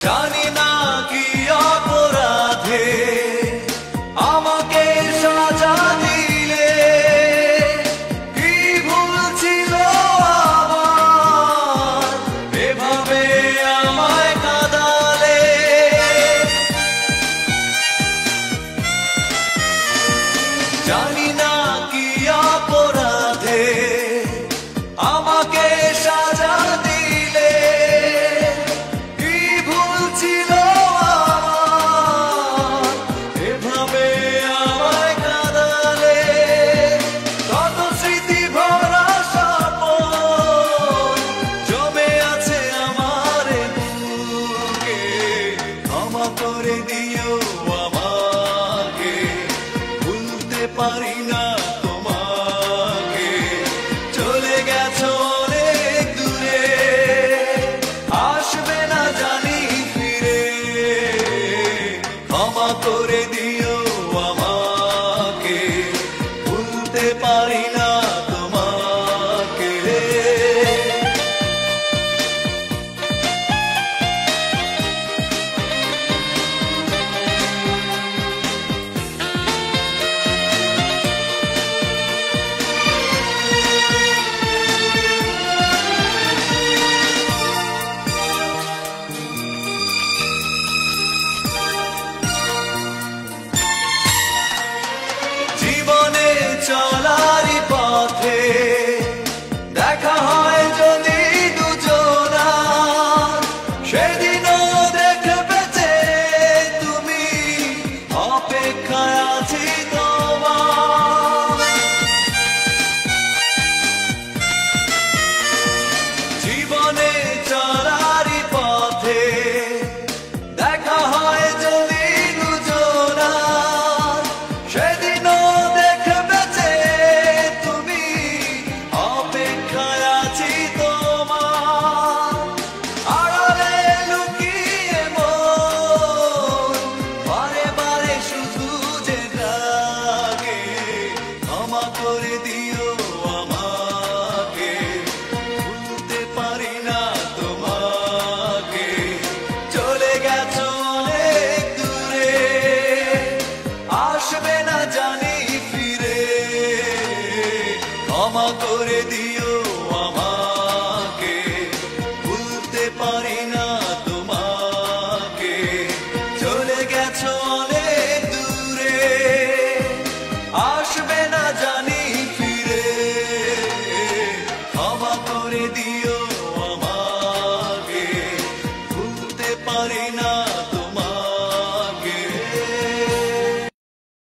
জানি না কি অপরাধে আমাকে সাজা দিলে, কি ভুল ছিল আমার এভাবে আমায় কাঁদালে। জানি না কি অপরাধে আমাকে সাজা দিলে, কি ভুল ছিল আমার এভাবে আমায় কাঁদালে। কত স্মৃতি ভরা স্বপ্ন জমে আছে আমার বুকে, ক্ষমা করে দিও আমাকে, ভুলতে পারি না তোমাকে। চলে গেছো অনেক দূরে, আসবে না জানি ফিরে, ক্ষমা করে দিও আমাকে, ভুলতে পারি না তোমাকে। জীবনে চলারই পথে দেখা হয় যদি দুজনার, সেদিনও দেখবে যে তুমি, অপেক্ষায় আছি তোমার। জীবনে চলারই পথে দেখা হয় যদি দুজনার, সেদিনও দেখবে যে তুমি, অপেক্ষায় আছি তোমার। আড়ালে লুকিয়ে মন বারে বারে শুধু যে ডাকে, ক্ষমা করে দিও আমাকে, ভুলতে পারি না তোমাকে। চলে গেছো অনেক দূরে, আসবে না জানি ফিরে, ক্ষমা করে দিও আমাকে, ভুলতে পারি না তোমাকে। চলে গেছো অনেক দূরে, আসবে না জানি ফিরে, ক্ষমা করে দিও আমাকে, ভুলতে পারি না।